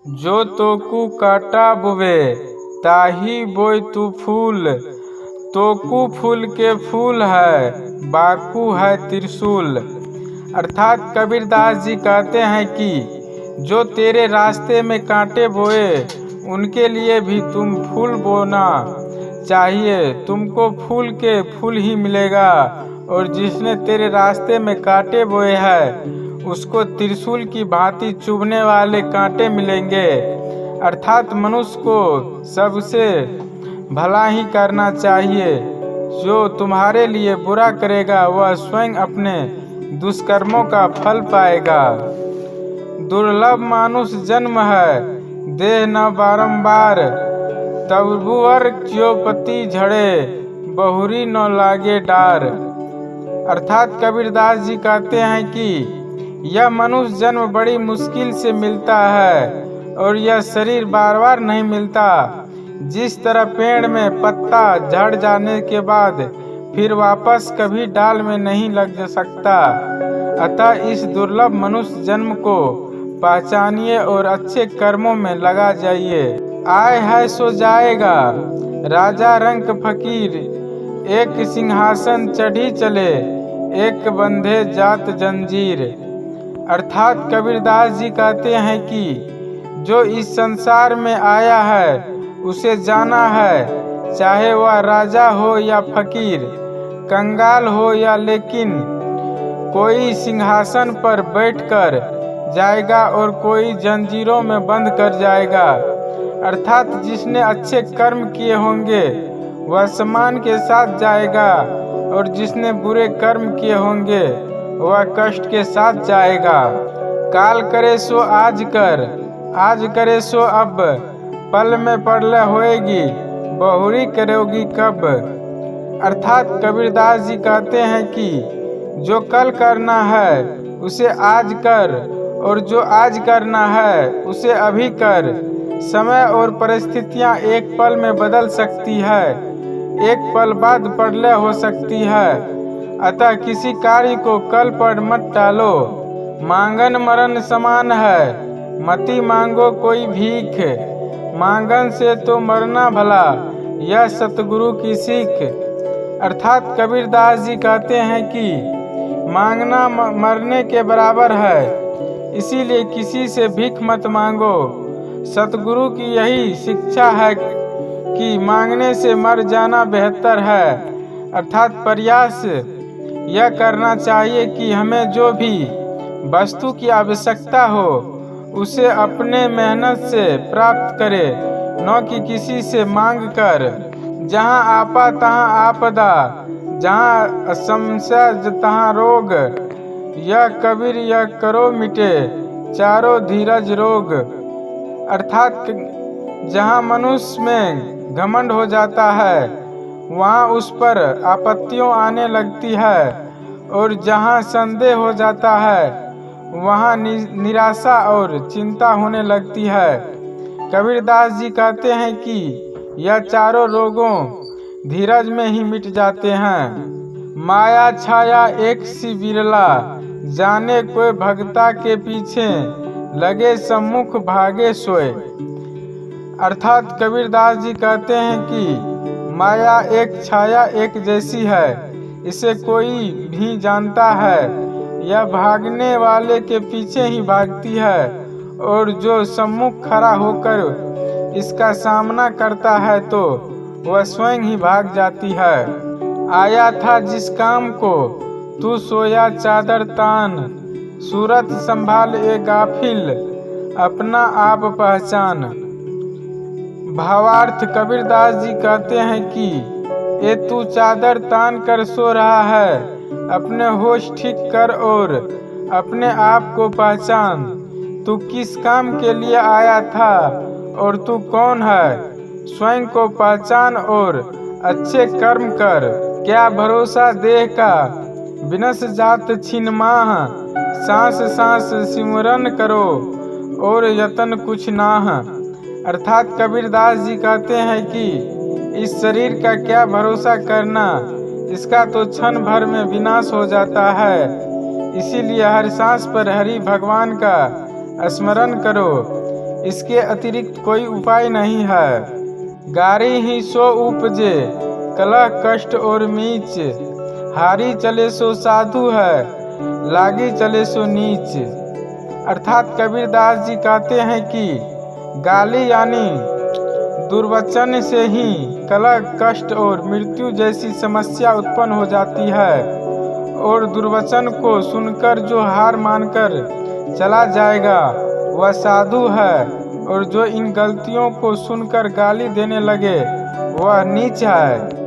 जो तोकू काटा बुवे ताही बोई तू फूल। तोकू फूल के फूल है, बाकू है त्रिशूल। अर्थात कबीरदास जी कहते हैं कि जो तेरे रास्ते में कांटे बोए उनके लिए भी तुम फूल बोना चाहिए, तुमको फूल के फूल ही मिलेगा। और जिसने तेरे रास्ते में कांटे बोए हैं उसको त्रिशूल की भांति चुभने वाले कांटे मिलेंगे। अर्थात मनुष्य को सबसे भला ही करना चाहिए। जो तुम्हारे लिए बुरा करेगा वह स्वयं अपने दुष्कर्मों का फल पाएगा। दुर्लभ मानुष जन्म है, देह न बारंबार। तबुअर च्योपति झड़े, बहुरी न लागे डार। अर्थात कबीरदास जी कहते हैं कि यह मनुष्य जन्म बड़ी मुश्किल से मिलता है और यह शरीर बार बार नहीं मिलता। जिस तरह पेड़ में पत्ता झड़ जाने के बाद फिर वापस कभी डाल में नहीं लग सकता, अतः इस दुर्लभ मनुष्य जन्म को पहचानिए और अच्छे कर्मों में लगा जाइए। आय है सो जाएगा, राजा रंक फकीर। एक सिंहासन चढ़ी चले, एक बंधे जात जंजीर। अर्थात कबीरदास जी कहते हैं कि जो इस संसार में आया है उसे जाना है, चाहे वह राजा हो या फकीर, कंगाल हो या लेकिन। कोई सिंहासन पर बैठकर जाएगा और कोई जंजीरों में बंद कर जाएगा। अर्थात जिसने अच्छे कर्म किए होंगे वह सम्मान के साथ जाएगा और जिसने बुरे कर्म किए होंगे वह कष्ट के साथ जाएगा। काल करे सो आज कर, आज करे सो अब। पल में पड़ले होएगी, बहुरी करोगी कब। अर्थात कबीरदास जी कहते हैं कि जो कल करना है उसे आज कर और जो आज करना है उसे अभी कर। समय और परिस्थितियां एक पल में बदल सकती है, एक पल बाद पड़ले हो सकती है। अतः किसी कार्य को कल पर मत टालो। मांगन मरण समान है, मती मांगो कोई भीख। मांगन से तो मरना भला, यह सतगुरु की सीख। अर्थात कबीरदास जी कहते हैं कि मांगना मरने के बराबर है, इसीलिए किसी से भीख मत मांगो। सतगुरु की यही शिक्षा है कि मांगने से मर जाना बेहतर है। अर्थात प्रयास यह करना चाहिए कि हमें जो भी वस्तु की आवश्यकता हो उसे अपने मेहनत से प्राप्त करे, न कि किसी से मांग कर। जहाँ आपा तहाँ आपदा, जहाँ समस्या तहाँ रोग। यह कबीर यह करो मिटे, चारों धीरज रोग। अर्थात जहाँ मनुष्य में घमंड हो जाता है वहाँ उस पर आपत्तियों आने लगती है, और जहाँ संदेह हो जाता है वहाँ निराशा और चिंता होने लगती है। कबीरदास जी कहते हैं कि यह चारों रोगों धीरज में ही मिट जाते हैं। माया छाया एक सी बिरला, जाने कोई भगता के पीछे, लगे सम्मुख भागे सोए। अर्थात कबीरदास जी कहते हैं कि माया एक छाया एक जैसी है, इसे कोई भी जानता है। यह भागने वाले के पीछे ही भागती है, और जो सम्मुख खड़ा होकर इसका सामना करता है तो वह स्वयं ही भाग जाती है। आया था जिस काम को तू सोया चादर तान, सूरत संभाल ए गाफिल, अपना आप पहचान। भावार्थ कबीरदास जी कहते हैं कि ये तू चादर तान कर सो रहा है, अपने होश ठीक कर और अपने आप को पहचान। तू किस काम के लिए आया था और तू कौन है, स्वयं को पहचान और अच्छे कर्म कर। क्या भरोसा देह का विनस जात छिन माह, सांस सांस सिमरन करो और यतन कुछ नाह। अर्थात कबीरदास जी कहते हैं कि इस शरीर का क्या भरोसा करना, इसका तो क्षण भर में विनाश हो जाता है। इसीलिए हर सांस पर हरि भगवान का स्मरण करो। इसके अतिरिक्त कोई उपाय नहीं है। गारी ही सो उपजे, कलह कष्ट और मीच, हारी चले सो साधु है, लागी चले सो नीच। अर्थात कबीरदास जी कहते हैं कि गाली यानी दुर्वचन से ही कलह कष्ट और मृत्यु जैसी समस्या उत्पन्न हो जाती है, और दुर्वचन को सुनकर जो हार मानकर चला जाएगा वह साधु है, और जो इन गलतियों को सुनकर गाली देने लगे वह नीच है।